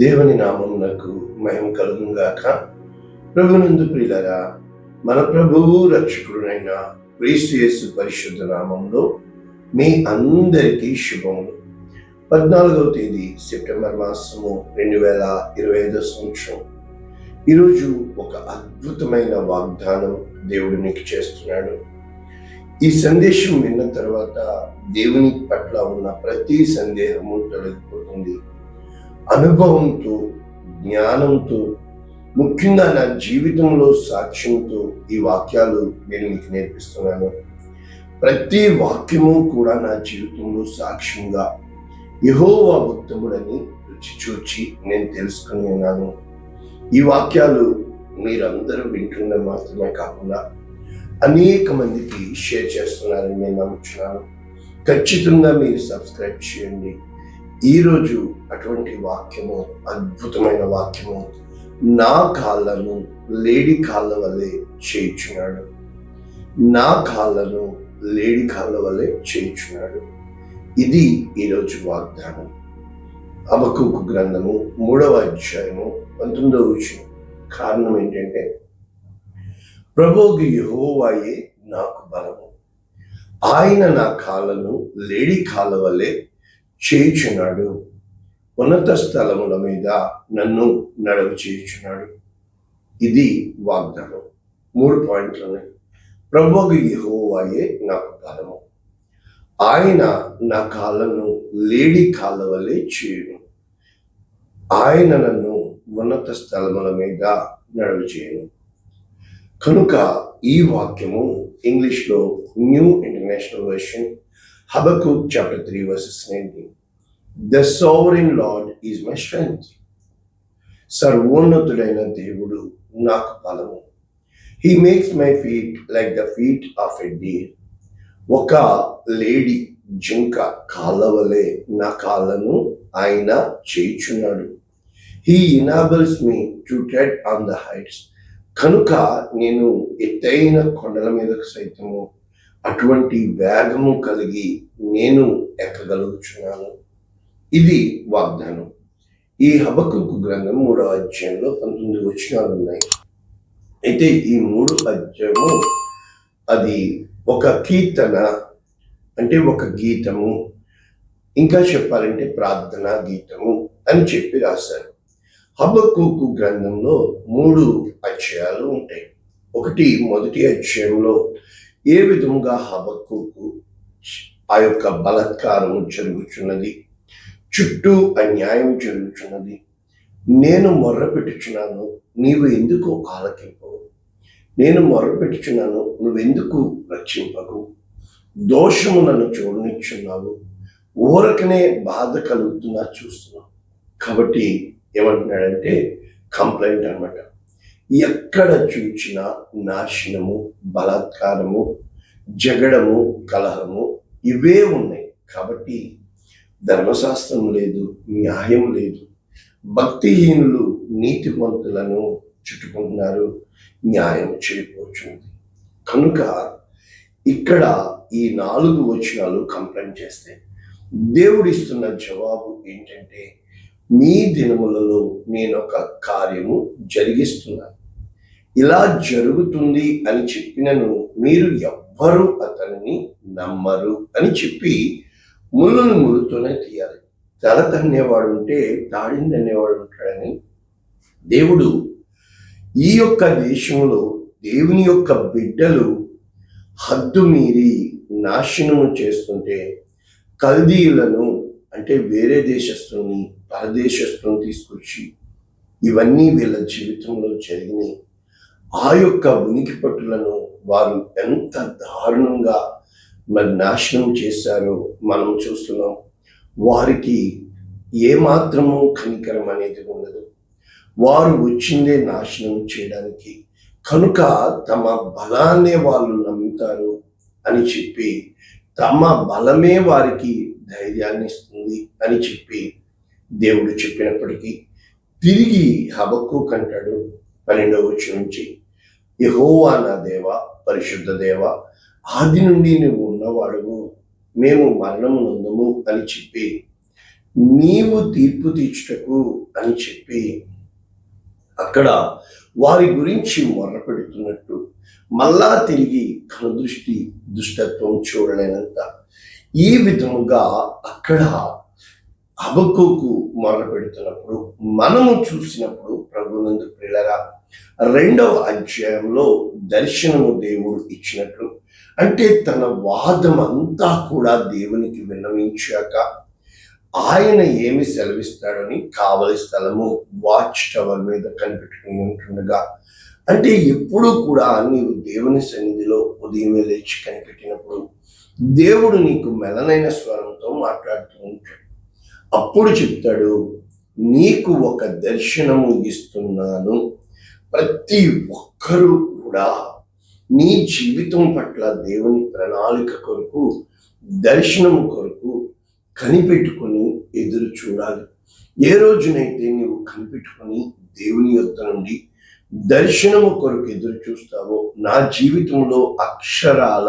దేవుని నామమునకు మహిమ కలుగును గాక. ప్రభునందు ప్రియులారా, మన ప్రభువు రక్షకుడునైన క్రీస్తు యేసు పరిశుద్ధ నామంలో మీ అందరికీ శుభములు. 14వ తేదీ సెప్టెంబర్ మాసము 2025 సంవత్సరం. ఈరోజు ఒక అద్భుతమైన వాగ్దానం దేవుడు నీకు చేస్తున్నాడు. ఈ సందేశం విన్న తర్వాత దేవుని పట్ల ఉన్న ప్రతి సందేహము తొలగిపోతుంది. అనుభవంతో, జ్ఞానంతో, ముఖ్యంగా నా జీవితంలో సాక్ష్యంతో ఈ వాక్యాలు నేను మీకు నేర్పిస్తున్నాను. ప్రతి వాక్యము కూడా నా జీవితంలో సాక్ష్యంగా యెహోవా ఉత్తముడని రుచి చూచి నేను తెలుసుకుని ఉన్నాను. ఈ వాక్యాలు మీరందరూ వింటున్న మాత్రమే కాకుండా అనేక మందికి షేర్ చేస్తున్నారని నేను నమ్ముతున్నాను. ఖచ్చితంగా మీరు సబ్స్క్రైబ్ చేయండి. ఈరోజు అటువంటి వాక్యము, అద్భుతమైన వాక్యము, నా కాళ్ళను లేడి కాళ్ళ వలె చేయుచున్నాడు. నా కాళ్ళను లేడి కాళ్ళ వలె చేయుచున్నాడు. ఇది ఈరోజు వాగ్దానం. హబక్కూకు గ్రంథము 3వ అధ్యాయము 19వ వచనం. కారణం ఏంటంటే, ప్రభువు యెహోవాయే నాకు బలము, ఆయన నా కాళ్ళను లేడి కాళ్ళ వలె చేయుచున్నాడు, ఉన్నత స్థలముల మీద నన్ను నడవ చేయుచున్నాడు. ఇది వాగ్దానం. 3 పాయింట్లున్నాయి. ప్రభువు యెహోవాయే నాకు బలము, ఆయన నా కాళ్ళను లేడి కాళ్ళ వలె చేయును, ఆయన నన్ను ఉన్నత స్థలముల మీద నడవ చేయను. కనుక ఈ వాక్యము ఇంగ్లీష్లో new international version, Habakkuk chapter 3 verses 19. The sovereign Lord is my strength. సర్వోన్నతుడైన దేవుడు నాకు బలము. He makes my feet like the feet of a deer. ఒక లేడి జింక కాళ్ళ వలె నా కాళ్ళను ఆయన చేయుచున్నాడు. He enables me to tread on the heights. కనుక నేను ఎత్తైన కొండల మీదకు సైతము అటువంటి వేగము కలిగి నేను ఎక్కగలుగుచున్నాను. ఇది వాగ్దానం. ఈ హబక్కూకు గ్రంథం 3వ అధ్యాయంలో 19 వచనాలు ఉన్నాయి. అయితే ఈ 3 అధ్యాయము అది ఒక కీర్తన, అంటే ఒక గీతము, ఇంకా చెప్పాలంటే ప్రార్థనా గీతము అని చెప్పి రాశారు. హబక్కూకు గ్రంథంలో 3 అధ్యాయాలు ఉంటాయి. మొదటి అధ్యాయంలో ఏ విధముగా హబక్కూకు ఆ యొక్క బలాత్కారం జరుగుతున్నది, చుట్టూ అన్యాయం జరుగుతున్నది, నేను మొర్రపెట్టుచున్నాను, నీవు ఎందుకు ఆలకింపవు, నేను మొర్రపెట్టుచున్నాను, నువ్వెందుకు రక్షింపవు, దోషము నన్ను చూడనిచ్చున్నావు, ఊరకనే బాధ కలుగుతున్నా చూస్తున్నావు. కాబట్టి ఏమంటున్నాడంటే కంప్లైంట్ అన్నమాట. ఎక్కడ చూచినా నాశనము, బలాత్కారము, జగడము, కలహము ఇవే ఉన్నాయి. కాబట్టి ధర్మశాస్త్రం లేదు, న్యాయం లేదు, భక్తిహీనులు నీతిమంతులను చుట్టుకుంటున్నారు, న్యాయం చేయకపోతుంది. కనుక ఇక్కడ ఈ 4 వచనాలు కంప్లైంట్ చేస్తే దేవుడు ఇస్తున్న జవాబు ఏంటంటే, మీ దినములలో నేను ఒక కార్యము జరిగిస్తున్నాను, ఇలా జరుగుతుంది అని చెప్పినను మీరు ఎవ్వరూ అతనిని నమ్మరు అని చెప్పి ముళ్ళను ముళ్ళుతోనే తీయాలి. తల తన్నేవాడు ఉంటే తాడిని తన్నేవాడు ఉంటాడని దేవుడు ఈ యొక్క దేశంలో దేవుని యొక్క బిడ్డలు హద్దు మీరి నాశనము చేస్తుంటే కల్దీయులను, అంటే వేరే దేశస్తుల్ని, పరదేశస్తులను తీసుకొచ్చి ఇవన్నీ వీళ్ళ జీవితంలో జరిగినాయి. ఆ యొక్క ఉనికి పట్టులను వారు ఎంత దారుణంగా నాశనం చేశారో మనం చూస్తున్నాం. వారికి ఏమాత్రము కనికరం అనేది ఉండదు. వారు వచ్చిందే నాశనం చేయడానికి. కనుక తమ బలాన్నే వాళ్ళు నమ్ముతారు అని చెప్పి, తమ బలమే వారికి ధైర్యాన్ని ఇస్తుంది అని చెప్పి దేవుడు చెప్పినప్పటికీ తిరిగి హబక్కూకు అంటాడు 12వ వచనం నుంచి, యెహోవా నా దేవ, పరిశుద్ధ దేవ, ఆది నుండి నువ్వు ఉన్నవాడువు, మేము మరణము నొందము అని చెప్పి నీవు తీర్పు తీర్చుటకు అని చెప్పి అక్కడ వారి గురించి మొర్రపెడుతున్నట్టు, మళ్ళా తిరిగి కనుదృష్టి దుష్టత్వం చూడలేనంత ఈ విధముగా అక్కడ హబక్కూకు మొరపెడుతున్నప్పుడు మనము చూసినప్పుడు ప్రభునందు ప్రియులారా, 2వ అధ్యాయంలో దర్శనము దేవుడు ఇచ్చినట్లు, అంటే తన వాదం అంతా కూడా దేవునికి విన్నవించాక ఆయన ఏమి సెలవిస్తాడని కావలి స్థలము వాచ్ టవర్ మీద కనిపెట్టుకుని ఉంటుండగా, అంటే ఎప్పుడు కూడా నీవు దేవుని సన్నిధిలో ఉదయమే లేచి కనిపెట్టినప్పుడు దేవుడు నీకు మెలనైన స్వరంతో మాట్లాడుతూ ఉంటాడు. అప్పుడు చెప్తాడు, నీకు ఒక దర్శనము ఇస్తున్నాను. ప్రతి ఒక్కరూ కూడా నీ జీవితం పట్ల దేవుని ప్రణాళిక కొరకు, దర్శనము కొరకు కనిపెట్టుకొని ఎదురు చూడాలి. ఏ రోజునైతే నీవు కనిపెట్టుకొని దేవుని యొద్ద నుండి దర్శనము కొరకు ఎదురు చూస్తావో, నా జీవితంలో అక్షరాల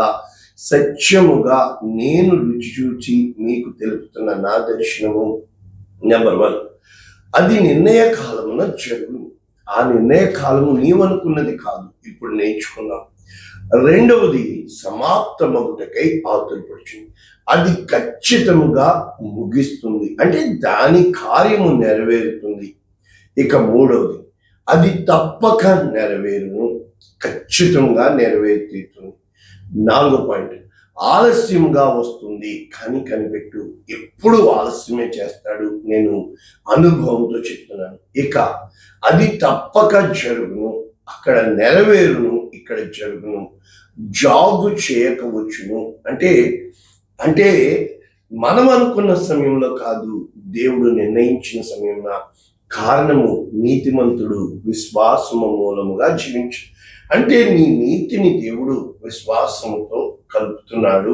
సత్యముగా నేను రుచి చూచి మీకు తెలుపుతున్న నా దర్శనము నెంబర్ 1, అది నిర్ణయ కాలమున జరుగును. ఆ నిర్ణయ కాలము నీవనుకున్నది కాదు, ఇప్పుడు నేర్చుకున్నాం. 2వది సమాప్తమగుటకై ఆతురపడుచుంది, అది ఖచ్చితముగా ముగిస్తుంది, అంటే దాని కార్యము నెరవేరుతుంది. ఇక 3వది, అది తప్పక నెరవేరును, ఖచ్చితంగా నెరవేరుతుంది. 4వ పాయింట్, ఆలస్యంగా వస్తుంది కానీ కనిపెట్టు. ఎప్పుడు ఆలస్యమే చేస్తాడు, నేను అనుభవంతో చెప్తున్నాను. ఇక అది తప్పక జరుగును, అక్కడ నెరవేరును, ఇక్కడ జరుగును, జాగు చేయకవచ్చును. అంటే అంటే మనం అనుకున్న సమయంలో కాదు, దేవుడు నిర్ణయించిన సమయంలో. కారణము, నీతిమంతుడు విశ్వాసము మూలముగా జీవించు. అంటే నీ నీతిని దేవుడు విశ్వాసముతో కలుపుతున్నాడు,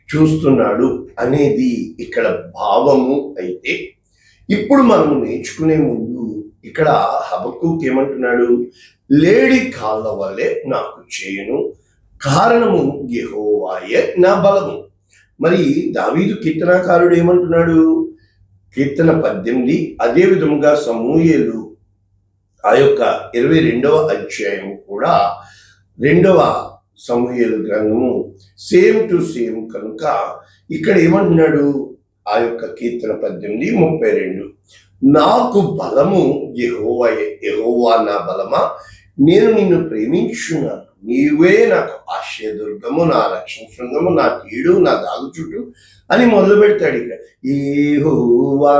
చూస్తున్నాడు అనేది ఇక్కడ భావము. అయితే ఇప్పుడు మనము నేర్చుకునే ముందు ఇక్కడ హబక్కూకు ఏమంటున్నాడు, లేడి కాళ్ళ వల్లే నాకు చేయును, కారణము యెహోవాయే నా బలము. మరి దావీదు కీర్తనాకారుడు ఏమంటున్నాడు, కీర్తన 18, అదే విధముగా సమూయేలు ఆ యొక్క 22వ అధ్యాయం కూడా 2వ సమూయేలు గ్రంథము సేమ్ టు సేమ్ కనుక ఇక్కడ ఏమంటున్నాడు, ఆ యొక్క కీర్తన 18:32, నాకు బలము యెహోవాయే, యెహోవా నా బలమా, నేను నిన్ను ప్రేమించున్నాను, నీవే నాకు ఆశ్రయదుర్గము, నా రక్షణ శృంగము, నా కీడు, నా దాగుచుట్టు అని మొదలు పెడతాడు. ఇక్కడ యెహోవా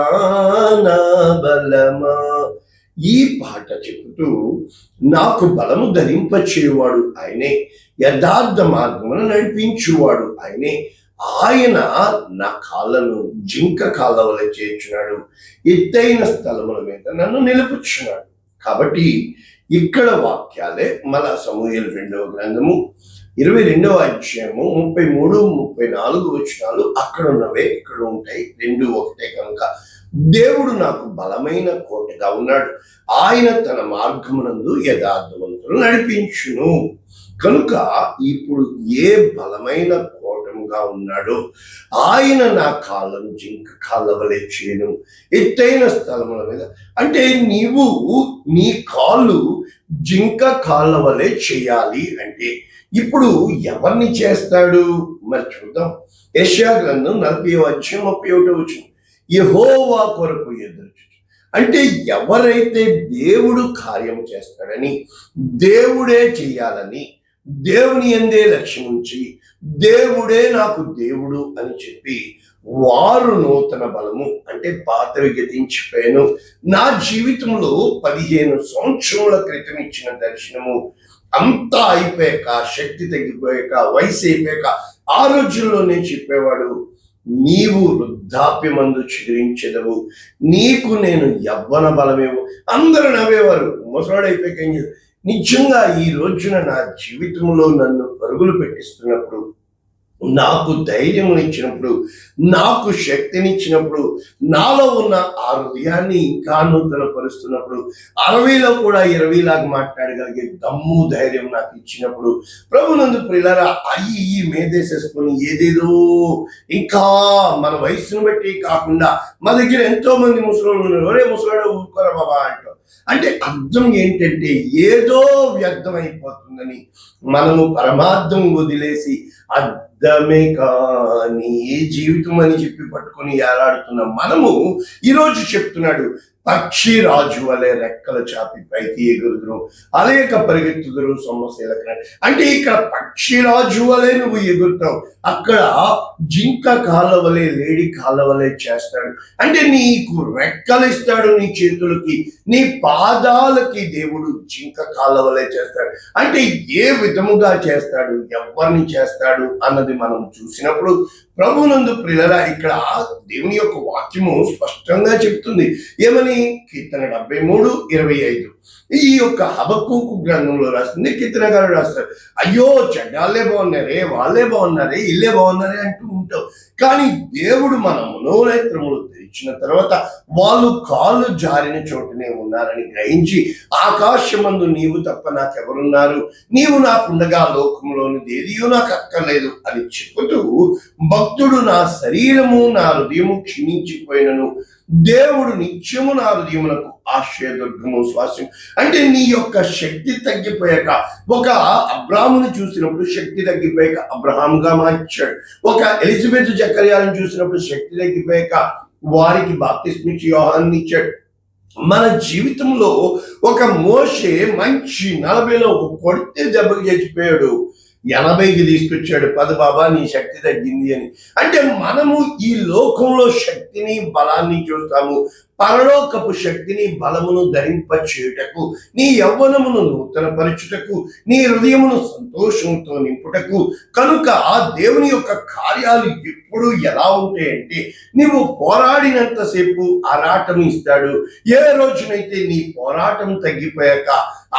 నా బలమా, ఈ పాట చెబుతూ నాకు బలము ధరింపచేవాడు ఆయనే, యథార్థ మార్గమును నడిపించువాడు ఆయనే, ఆయన నా కాళ్ళను జింక కాళ్ళ వలె చేర్చున్నాడు, ఎత్తైన స్థలముల మీద నన్ను నిలుపుచున్నాడు. కాబట్టి ఇక్కడ వాక్యాలే మన సమూయేలు 2వ గ్రంథము 22వ అధ్యాయము 33-34 వచనాలు అక్కడ ఉన్నవే ఇక్కడ ఉంటాయి, 2 ఒకటే కనుక దేవుడు నాకు బలమైన కోటగా ఉన్నాడు, ఆయన తన మార్గమునందు యథార్థవంతులు నడిపించును. కనుక ఇప్పుడు ఏ బలమైన కోటముగా ఉన్నాడో, ఆయన నా కాళ్ళను జింక కాళ్ళ వలె చేయను, ఎత్తైన స్థలముల మీద. అంటే నీవు నీ కాళ్ళు జింక కాళ్ళ వలె చేయాలి అంటే ఇప్పుడు ఎవరిని చేస్తాడు మరి చూద్దాం. యెషయా గ్రంథం 40వ అధ్యాయం 31వ వచనం, యెహోవా కొరకు ఎదురు. అంటే ఎవరైతే దేవుడు కార్యం చేస్తాడని, దేవుడే చేయాలని, దేవుని యందే లక్ష్యం ఉంచి దేవుడే నాకు దేవుడు అని చెప్పి వారు నూతన బలము, అంటే పాతవి గతించిపోయాను, నా జీవితంలో 15 సంవత్సరముల క్రితం ఇచ్చిన దర్శనము అంతా అయిపోయాక, శక్తి తగ్గిపోయాక, వయసు అయిపోయాక, ఆ రోజుల్లోనే చెప్పేవాడు, నీవు వృద్ధాప్యమందు చిగురించెదవు, నీకు నేను యవ్వన బలమేవు. అందరూ నవ్వేవారు, ముసలాడైపోయాక. నిజంగా ఈ రోజున నా జీవితంలో నన్ను పరుగులు పెట్టిస్తున్నప్పుడు నాకు ధైర్యమునిచ్చినప్పుడు, నాకు శక్తినిచ్చినప్పుడు, నాలో ఉన్న ఆ హృదయాన్ని ఇంకా నూతనపరుస్తున్నప్పుడు, 60లో కూడా 20 లాగా మాట్లాడగలిగే దమ్ము, ధైర్యం నాకు ఇచ్చినప్పుడు, ప్రభునందు ప్రియులారా అయ్యి మేదేసేసుకొని ఏదేదో ఇంకా మన వయసును బట్టి కాకుండా మా దగ్గర ఎంతో మంది ముసలోళ్ళు ఉన్నారు. ఒరే ముసలాడు ఊరుకోరా బాబా అంటాం. అంటే అర్థం ఏంటంటే ఏదో వ్యర్థమైపోతుందని మనము పరమార్థం వదిలేసి అర్థమే కాని జీవితం అని చెప్పి పట్టుకొని ఏలాడుతున్న మనము ఈరోజు చెప్తున్నాడు, పక్షి రాజు వలె రెక్కలు చాపి పైకి ఎగురుదురు, అలేక పరిగెత్తుదురు సొమ్మశీలక. అంటే ఇక్కడ పక్షి రాజు వలె నువ్వు ఎగురుతావు, అక్కడ జింక కాళ్ళ వలె లేడి కాళ్ళ వలె చేస్తాడు. అంటే నీకు రెక్కలు ఇస్తాడు, నీ చేతులకి నీ పాదాలకి దేవుడు జింక కాళ్ళ వలె చేస్తాడు. అంటే ఏ విధముగా చేస్తాడు, ఎవరిని చేస్తాడు అన్నది మనం చూసినప్పుడు ప్రభునందు ప్రియులారా ఇక్కడ దేవుని యొక్క వాక్యము స్పష్టంగా చెప్తుంది. ఏమని? కీర్తన 73:25 ఈ యొక్క హబక్కూకు గ్రంథంలో రాస్తుంది. కీర్తనగారు రాస్తారు, అయ్యో చెడ్డాళ్ళే బాగున్నారే, వాళ్ళే బాగున్నారే, ఇల్లే బాగున్నారే అంటూ ఉంటావు. కానీ దేవుడు మన మనోనేత్రములు తెరిచిన తర్వాత వాళ్ళు కాళ్ళు జారిన చోటనే ఉన్నారని గ్రహించి, ఆకాశమందు నీవు తప్ప నాకెవరున్నారు, నీవు నాకుండగా లోకంలోని దేదియో నాకు అక్కర్లేదు అని చెబుతూ భక్తుడు నా శరీరము నా హృదయము క్షీణించిపోయినను దేవుడు నిత్యము నా హృదయమునకు ఆశ్రయదుర్గము స్వాస్యం. అంటే నీ యొక్క శక్తి తగ్గిపోయాక, ఒక అబ్రాహాముని చూసినప్పుడు శక్తి తగ్గిపోయాక అబ్రహాంగా మార్చాడు. ఒక ఎలిజబెత్ జకర్యాలను చూసినప్పుడు శక్తి తగ్గిపోయాక వారికి బాప్తిస్మిచ్చి యోహాన్ని ఇచ్చాడు. మన జీవితంలో ఒక మోషే మంచి 40లో కొడితే దెబ్బకి చచ్చిపోయాడు, 80కి తీసుకొచ్చాడు, 10 బాబా నీ శక్తి తగ్గింది అని. అంటే మనము ఈ లోకంలో శక్తిని బలాన్ని చూస్తాము, పరలోకపు శక్తిని బలమును ధరింప చేయుటకు, నీ యవ్వనమును నూతనపరచుటకు, నీ హృదయమును సంతోషంతో నింపుటకు. కనుక ఆ దేవుని యొక్క కార్యాలు ఎప్పుడు ఎలా ఉంటాయంటే, నీవు పోరాడినంతసేపు ఆరాటం ఇస్తాడు. ఏ రోజునైతే నీ పోరాటం తగ్గిపోయాక,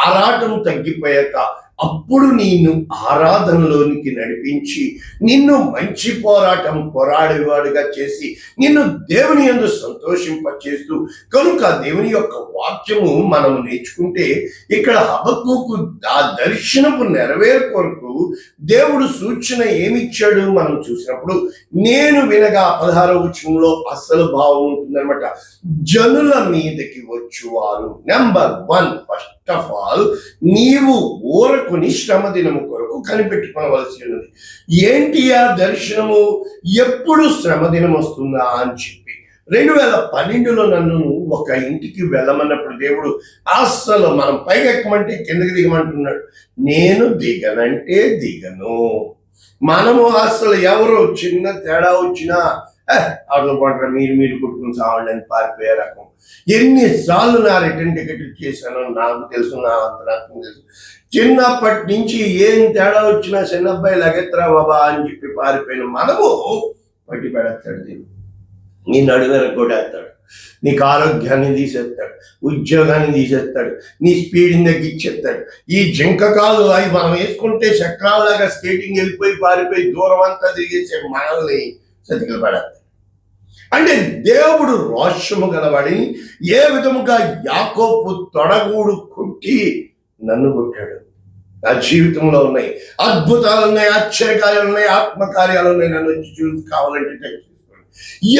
ఆరాటం తగ్గిపోయాక అప్పుడు నిన్ను ఆరాధనలోనికి నడిపించి నిన్ను మంచి పోరాటం పోరాడేవాడుగా చేసి నిన్ను దేవుని యందు సంతోషింపచేస్తూ, కనుక దేవుని యొక్క వాక్యము మనం నేర్చుకుంటే ఇక్కడ హబక్కూకు ఆ దర్శనపు నెరవేరు కొరకు దేవుడు సూచన ఏమిచ్చాడు మనం చూసినప్పుడు, నేను వినగా 16వ వచనంలో అసలు భావం ఉంటుందన్నమాట. జనుల మీదకి వచ్చువారు, నెంబర్ 1 ఫస్ట్ ఆఫ్ ఆల్ నీవు ఊరకుని శ్రమ దినము కొరకు కనిపెట్టుకోవలసి ఉన్నది. ఏంటి ఆ దర్శనము? ఎప్పుడు శ్రమ దినం వస్తుందా అని చెప్పి 2012లో నన్ను ఒక ఇంటికి వెళ్ళమన్నప్పుడు దేవుడు అస్సలు మనం పైకి ఎక్కమంటే కిందకి దిగమంటున్నాడు. నేను దిగనంటే దిగను. మనము అస్సలు ఎవరు చిన్న తేడా వచ్చినా అట్లా పడరా మీరు కొట్టుకుని సావండి అని పారిపోయే రకం. ఎన్నిసార్లు నా రిటర్న్ టికెట్ చేశానో నాకు తెలుసు, నా అంతరాత్మ తెలుసు. చిన్నప్పటి నుంచి ఏం తేడా వచ్చినా చిన్నబ్బాయి లగెత్రా బాబా అని చెప్పి పారిపోయిన మనము పట్టి పెడతాడు దేవుడు. నీ నడువెర కొట్టేస్తాడు, నీకు ఆరోగ్యాన్ని తీసేస్తాడు, ఉద్యోగాన్ని తీసేస్తాడు, నీ స్పీడ్ని తగ్గించేస్తాడు. ఈ జింకకాలు అవి మనం వేసుకుంటే చక్రాల్లాగా స్కేటింగ్ వెళ్ళిపోయి పారిపోయి దూరం అంతా తిరిగేసే మనల్ని సతికిలు పడేస్తాడు. అంటే దేవుడు రోషము గలవాడిని ఏ విధముగా యాకోబు తొడగూడు కొట్టి నన్ను కొట్టాడు. నా జీవితంలో ఉన్నాయి అద్భుతాలు, ఉన్నాయి ఆశ్చర్యకార్యాలు, ఉన్నాయి ఆత్మకార్యాలు ఉన్నాయి. నన్ను వచ్చి చూసి కావాలంటే చేసుకోండి.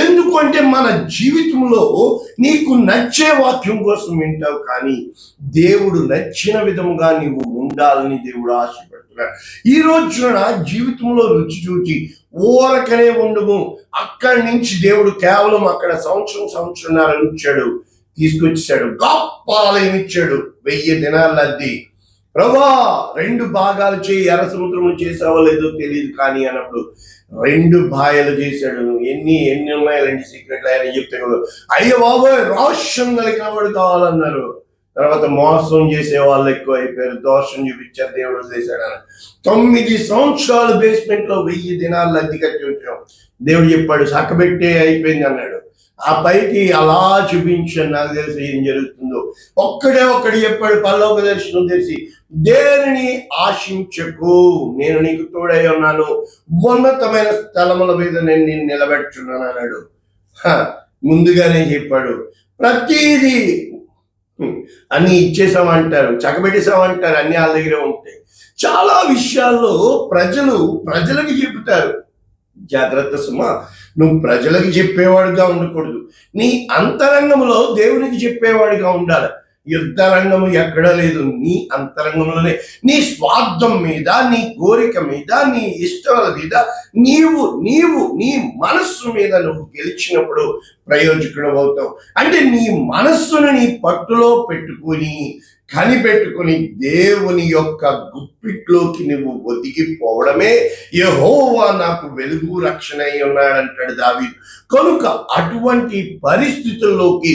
ఎందుకంటే మన జీవితంలో నీకు నచ్చే వాక్యం కోసం వింటావు, కానీ దేవుడు నచ్చిన విధముగా నీవు ఉండాలని దేవుడు ఆశపడుతున్నాడు. ఈ రోజున నా జీవితంలో రుచి చూచి ఊరకనే ఉండము. అక్కడి నుంచి దేవుడు కేవలం అక్కడ సంవత్సరంన్నర ఇచ్చాడు, తీసుకొచ్చాడు. గొప్ప ఆలయం ఇచ్చాడు, 1000 దినాల అద్దె. ప్రభా 2 భాగాలు చేయి, ఎర్ర సముద్రము చేసావో లేదో తెలియదు కానీ అన్నప్పుడు 2 భాగాలు చేశాడు. ఎన్ని ఉన్నాయి 2 సీక్రెట్లు ఆయన చెప్తే కదా, అయ్యో బాబోయ్ రోషం కలిగిన వాడు కావాలన్నారు. తర్వాత మోసం చేసే వాళ్ళు ఎక్కువ అయిపోయారు, దోషం చూపించారు, దేవుడు చేశాడు అని 9 సంవత్సరాలు బేస్మెంట్ లో 1000 దినాలు అద్దె కట్టి ఉంచాం. దేవుడు చెప్పాడు చక్కబెట్టే అయిపోయింది అన్నాడు. ఆ పైకి అలా చూపించాను. నాకు తెలిసి ఏం జరుగుతుందో ఒక్కడు చెప్పాడు, పరలోక దర్శనం తెలిసి, దేనిని ఆశించకు, నేను నీకు తోడై ఉన్నాను, ఉన్నతమైన స్థలముల మీద నేను నిన్ను నిలబెట్టున్నాను అన్నాడు. ముందుగానే చెప్పాడు. ప్రతిదీ అన్ని ఇచ్చేసామంటారు, చక్కబెట్టేసామంటారు, అన్ని వాళ్ళ దగ్గర ఉంటాయి. చాలా విషయాల్లో ప్రజలకు చెబుతారు. జాగ్రత్త సుమా, నువ్వు ప్రజలకు చెప్పేవాడుగా ఉండకూడదు, నీ అంతరంగంలో దేవునికి చెప్పేవాడిగా ఉండాలి. యుద్ధ రంగము ఎక్కడా లేదు, నీ అంతరంగంలోనే. నీ స్వార్థం మీద, నీ కోరిక మీద, నీ ఇష్టాల మీద, నీ మనస్సు మీద నువ్వు గెలిచినప్పుడు ప్రయోజకుడు అవుతావు. అంటే నీ మనస్సును నీ పట్టులో పెట్టుకుని కనిపెట్టుకుని దేవుని యొక్క గుప్పిట్లోకి నువ్వు ఒదిగిపోవడమే యెహోవా నాకు వెలుగు రక్షణ అయి ఉన్నాడంటాడు దావీదు. కనుక అటువంటి పరిస్థితుల్లోకి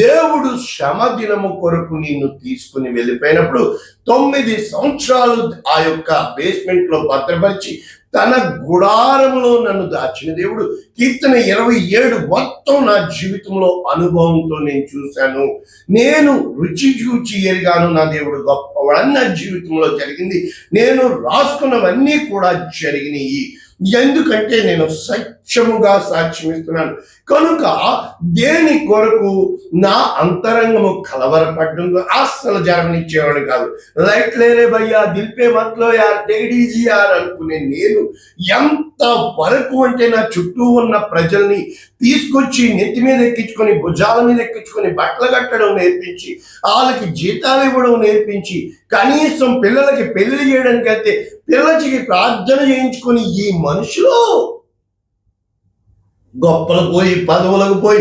దేవుడు శ్రమ దినము కొరకు నిన్ను తీసుకుని వెళ్ళిపోయినప్పుడు 9 సంవత్సరాలు ఆ యొక్క బేస్మెంట్ లో భద్రపరిచి తన గుడారములో నన్ను దాచిన దేవుడు. కీర్తన 27 మొత్తం నా జీవితంలో అనుభవంతో నేను చూశాను. నేను రుచి చూచి ఎరిగాను, నా దేవుడు గొప్పవాడు. నా జీవితంలో జరిగింది. నేను రాసుకున్నవన్నీ కూడా జరిగినాయి. ఎందుకంటే నేను సత్యముగా సాక్ష్యం ఇస్తున్నాను. కనుక దేని కొరకు నా అంతరంగము కలవరపడ్డం అస్సలు జరగనిచ్చేవాడు కాదు. లైట్ లేరే భయ్యా, దిల్పే మత్లో యార్, టేడీజీ యార్ అనుకునే నేను ఎంత వరకు అంటే నా చుట్టూ ఉన్న ప్రజల్ని తీసుకొచ్చి నెత్తి మీద ఎక్కించుకొని, భుజాల మీద ఎక్కించుకొని, బట్టలు కట్టడం నేర్పించి, వాళ్ళకి జీతాలు ఇవ్వడం నేర్పించి, కనీసం పిల్లలకి పెళ్లి చేయడానికి అయితే పిల్లలకి ప్రార్థన చేయించుకొని ఈ మనుషులు గొప్పలు పోయి పదవులకు పోయి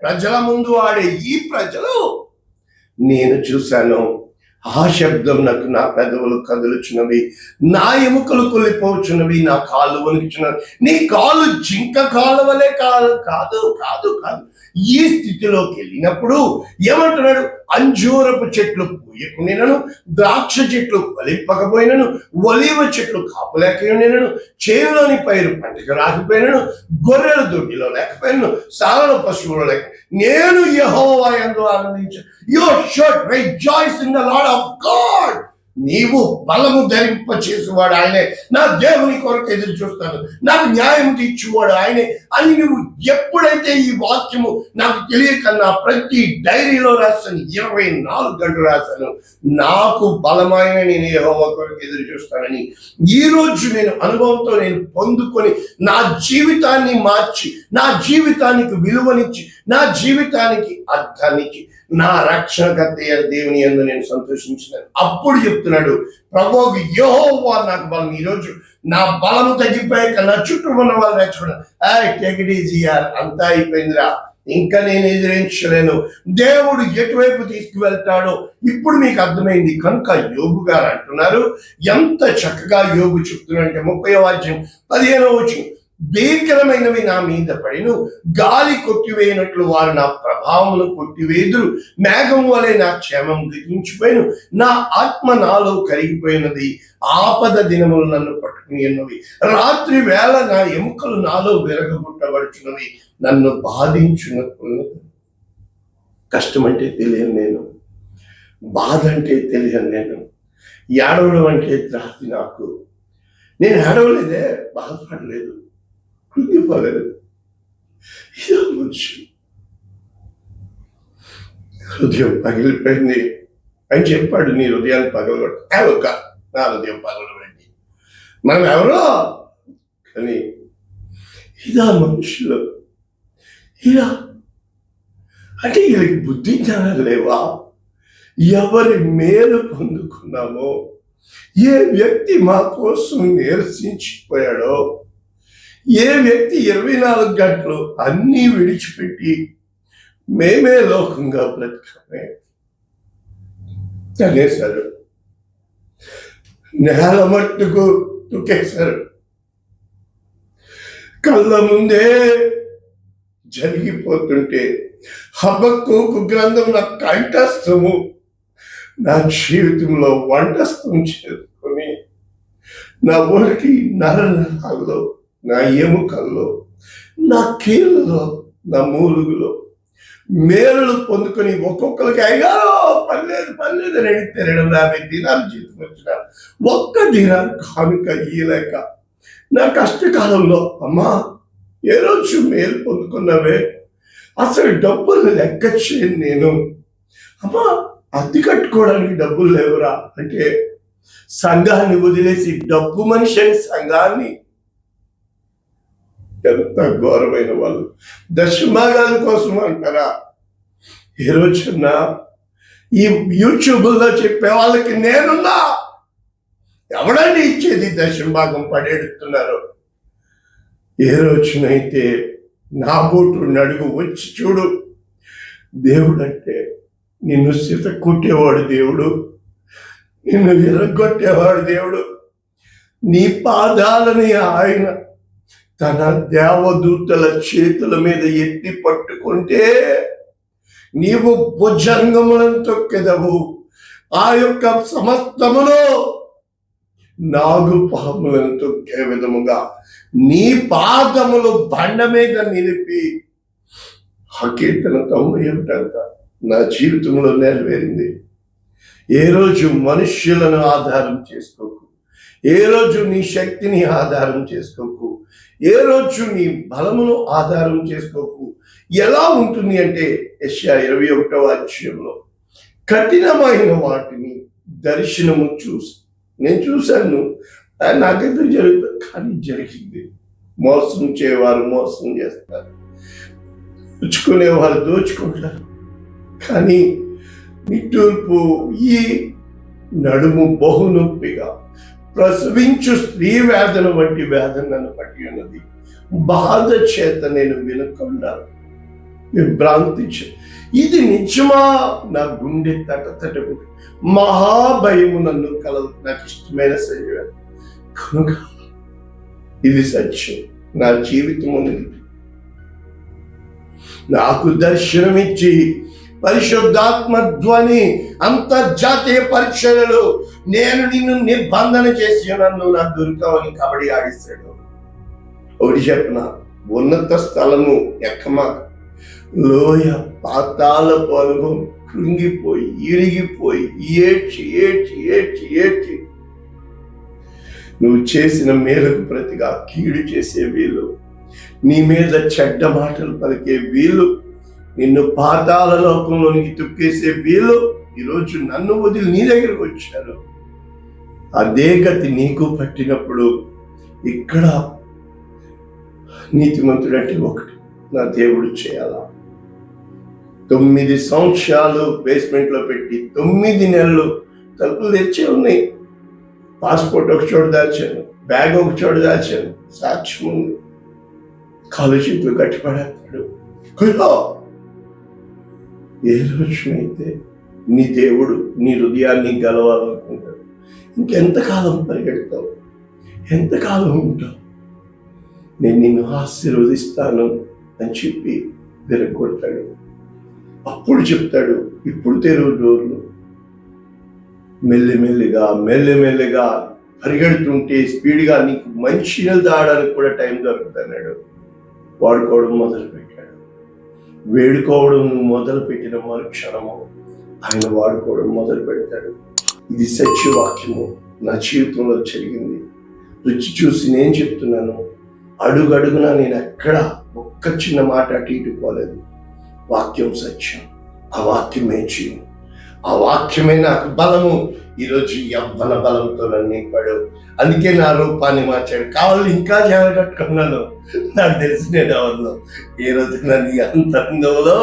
ప్రజల ముందు ఆడే ఈ ప్రజలు నేను చూశాను. ఆ శబ్దం నాకు నా పెదవులు కదులుచున్నవి, నా ఎముకలు కొల్లిపోచున్నవి, నా కాళ్ళు వణుకుచున్నవి. నీ కాళ్ళు జింక కాళ్ళ వలె కాదు కాదు కాదు కాదు. ఈ స్థితిలోకి వెళ్ళినప్పుడు ఏమంటున్నాడు? అంజూరపు చెట్లు పూయకుండినను, ద్రాక్ష చెట్లు ఫలింపకపోయినను, ఒలీవ చెట్లు కాపులేకపోయినను, చేనులోని పైరు పంటకు రాకపోయినను, గొర్రెల దొడ్డిలో లేకపోయినను, సాలన పశువులు లేక నేను యెహోవా యందు ఆనందించు. You should rejoice in the lord of god. నీవు బలము ధరింప చేసేవాడు ఆయనే, నా దేవుని కొరకు ఎదురు చూస్తాను, నాకు న్యాయం తీర్చువాడు ఆయనే అని నువ్వు ఎప్పుడైతే ఈ వాక్యము నాకు తెలియకన్నా ప్రతి డైరీలో రాశాను, 24 గంటలు రాశాను, నాకు బలమైన నేను యెహోవా కొరకు ఎదురు చూస్తానని ఈ రోజు నేను అనుభవంతో నేను పొందుకొని నా జీవితాన్ని మార్చి, నా జీవితానికి విలువనిచ్చి, నా జీవితానికి అర్థాన్నిచ్చి, నా రక్షణకర్త దేవుని యందు నేను సంతోషించినాను. అప్పుడు చెప్తున్నాడు ప్రభువుకి, యెహోవా నాకు బలం. ఈరోజు నా బలము తగ్గిపోయాక నా చుట్టూ ఉన్న వాళ్ళు రెచ్చుకున్నారు, టేక్ ఇట్ ఈజీ యార్, అంతా అయిపోయిందిరా, ఇంకా నేను ఎదిరించలేను. దేవుడు ఎటువైపు తీసుకువెళ్తాడో ఇప్పుడు మీకు అర్థమైంది. కనుక యోబు గారు అంటున్నారు, ఎంత చక్కగా యోబు చెప్తున్నారంటే 30వ అధ్యాయం 15వ వచనం, భీకరమైనవి నా మీద పడిను, గాలి కొట్టివేయనట్లు వారు నా ప్రభావమును కొట్టివేదురు, మేఘం వలె నా క్షేమం గతించిపోయిను, నా ఆత్మ నాలో కరిగిపోయినది, ఆపద దినములు నన్ను పట్టుకుని ఉన్నవి, రాత్రి వేళ నా ఎముకలు నాలో విరగబుట్టబడుచున్నవి, నన్ను బాధించున్నప్పుడు. కష్టం అంటే తెలియను నేను, బాధ అంటే తెలియను నేను, ఏడవడం అంటే రాత్రి నాకు. నేను ఏడవలేదే, బాధపడలేదు, కృంగిపోలేదు. ఇదో మనిషి హృదయం పగిలిపోయింది అని చెప్పాడు. నీ హృదయాన్ని పగలగొట్ట, నా హృదయం పగలబెట్టి మనం ఎవరో కానీ ఇదా మనుషులు, ఇలా అంటే వీళ్ళకి బుద్ధి జ్ఞానాలు లేవా? ఎవరి మేలు పొందుకున్నామో, ఏ వ్యక్తి మా కోసం నిరసించిపోయాడో, ఏ వ్యక్తి 24 గంటలు అన్నీ విడిచిపెట్టి మేమే లోకంగా బ్రతకమే అనేశారు, నేల మట్టుకు తొక్కేశారు. కళ్ళ ముందే జరిగిపోతుంటే హబక్కూకు గ్రంథం నా కంఠస్థము, నా జీవితంలో వంటస్థం చేసుకొని నా ఒంటి నరనరాల్లో, నా ఎముకల్లో, నా కీళ్ళలో నా మూలుగులో మేలులు పొందుకొని ఒక్కొక్కరికి అయ్యారో పర్లేదు అని అడిగితే 250 దినాలు జీతం వచ్చిన ఒక్క దినాలు కానుక ఇయ్యలేక నా కష్టకాలంలో అమ్మా ఏ రోజు మేలు పొందుకున్నావే, అసలు డబ్బులు లెక్క చేయను నేను, అమ్మా అద్దె కట్టుకోవడానికి డబ్బులు లేవురా అంటే సంఘాన్ని వదిలేసి డబ్బు మనిషి అని సంఘాన్ని, ఎంత ఘోరమైన వాళ్ళు. దశభాగాల కోసం అంటారా? ఏ రోజున్నా ఈ యూట్యూబ్లో చెప్పే వాళ్ళకి నేనున్నా, ఎవడండి ఇచ్చేది దశభాగం పడేడుతున్నారు? ఏ రోజునైతే నా బోటు నడుగు వచ్చి చూడు, దేవుడు అంటే నిన్ను సిత కుట్టేవాడు దేవుడు, నిన్ను విరగొట్టేవాడు దేవుడు. నీ పాదాలని ఆయన తన దేవదూతల చేతుల మీద ఎత్తి పట్టుకుంటే నీవు భుజంగములను తొక్కెదవు, ఆ యొక్క సమస్తములో నాగు పాములను తొక్కే విధముగా నీ పాదములు బండ మీద నిలిపి. ఆ కీర్తన 91 నా జీవితంలో నెరవేరింది. ఏ రోజు మనుష్యులను ఆధారం చేసుకోకు, ఏ రోజు నీ శక్తిని ఆధారం చేసుకోకు, ఏ రోజు నీ బలమును ఆధారం చేసుకోకు. ఎలా ఉంటుంది అంటే యెషయా 21వ అధ్యాయంలో కఠినమైన వాటిని దర్శనము నేను చూశాను, నాకైతే జరుగుతుంది, కానీ జరిగింది. మోసం చేయవారు మోసం చేస్తారు, దోచుకునేవారు దోచుకుంటారు, కానీ నిట్టూర్పు ఈ నడుము బహునొప్పిగా ప్రసవించు స్త్రీ వేదన వంటి వేదన నన్ను పట్టి ఉన్నది. బాధ చేత నేను వినకుండా విభ్రాంతి ఇది నిజమా? నా గుండె తటతటకు మహాభయము నన్ను కలదు. నాకు ఇష్టమైన శరీరం కనుక ఇది సత్యం. నా జీవితం ఉన్నది. నాకు దర్శనమిచ్చి పరిశుద్ధాత్మ ధ్వని అంతర్జాతీయ పరీక్షలలో నేను నిన్ను నిబంధన చేసి నన్ను నా దొరికావని కబడ్డీ ఆడిస్తాడు. ఒకటి చెప్పిన, ఉన్నత స్థలము ఎక్కమా, లోయ పాతాల పొలము కృంగిపోయి ఇరిగిపోయి ఏడ్చి ఏడ్చి ఏడ్చి ఏడ్చి నువ్వు చేసిన మేలకు ప్రతిగా కీడు చేసే వీళ్ళు, నీ మీద చెడ్డ మాటలు పలికే వీళ్ళు, నిన్ను పాతాల లోకంలోనికి తొక్కేసే వీళ్ళు ఈరోజు నన్ను వదిలి నీ దగ్గరకు వచ్చారు. అదే గతి నీకు పట్టినప్పుడు ఇక్కడ నీతిమంతుడంటే ఒకటి నా దేవుడు చేయాలా. 9 సంవత్సరాలు బేస్మెంట్ లో పెట్టి 9 నెలలు తలుపులు తెచ్చే ఉన్నాయి. పాస్పోర్ట్ ఒక చోట దాచాను, బ్యాగ్ ఒక చోట దాచాను, సాక్ష్యం ఉంది. కాలు చేతులు గట్టిపడేస్తాడు. ఏ రోజునైతే నీ దేవుడు నీ హృదయాన్ని గెలవాలనుకుంటాడు, ఇంకెంతకాలం పరిగెడతావు, ఎంతకాలం ఉంటావు? నేను నిన్ను ఆశీర్వదిస్తాను అని చెప్పి విరగొడతాడు. అప్పుడు చెప్తాడు, ఇప్పుడు తెరువు డోర్లు. మెల్లిమెల్లిగా మెల్లిమెల్లిగా పరిగెడుతుంటే స్పీడ్గా నీకు మంచి నీళ్ళు తాగడానికి కూడా టైం దొరుకుతున్నాడు. వాడుకోవడం మొదలుపెట్టాడు. వేడుకోవడం మొదలు పెట్టిన మరుక్షణము ఆయన వాడుకోవడం మొదలు పెడతాడు. ఇది సత్యవాక్యము, నా జీవితంలో జరిగింది. రుచి చూసి నేను చెప్తున్నాను, అడుగడుగున నేను ఎక్కడ ఒక్క చిన్న మాట అటు ఇటు పోలేదు. వాక్యం సత్యం, ఆ వాక్యమే జీవం, ఆ వాక్యమే నాకు బలము. ఈరోజు యవ్వన బలంతో నన్ను నింపాడు. అందుకే నా రూపాన్ని మార్చాడు. కావాలి ఇంకా జాగ్రత్తకున్నాను. నాకు తెలిసి నేను ఎవరిలో ఏ రోజు నన్ను అంతరంగంలో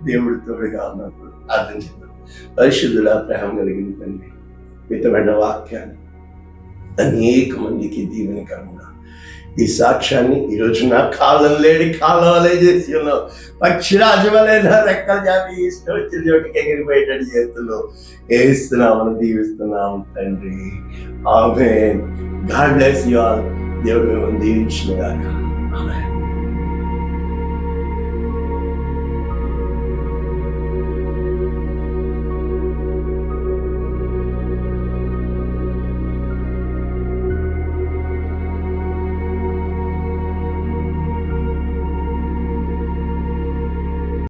దేవుడి తోడుగా ఉన్నప్పుడు అర్థం చేద్దాం. పరిశుద్ధుడా, ప్రేమ కలిగిన తండ్రి, మితమైన వాక్యాన్ని అనేక మందికి దీవెనకరంగా ఈ సాక్ష్యాన్ని ఈరోజు నా కాలం లేని కాలవలే చేసి ఉన్నావు. పక్షిరాజు వలె నా రెక్కలు జాతి ఇష్టం వచ్చిన చోటికి ఎగిరిపోయేటట్టు చేస్తున్నావు. ఏస్తున్నామని దీవిస్తున్నాము తండ్రి. ఆమేన్. God bless you all. దేవుడు మిమ్మల్ని దీవించును గాక. ఆమేన్.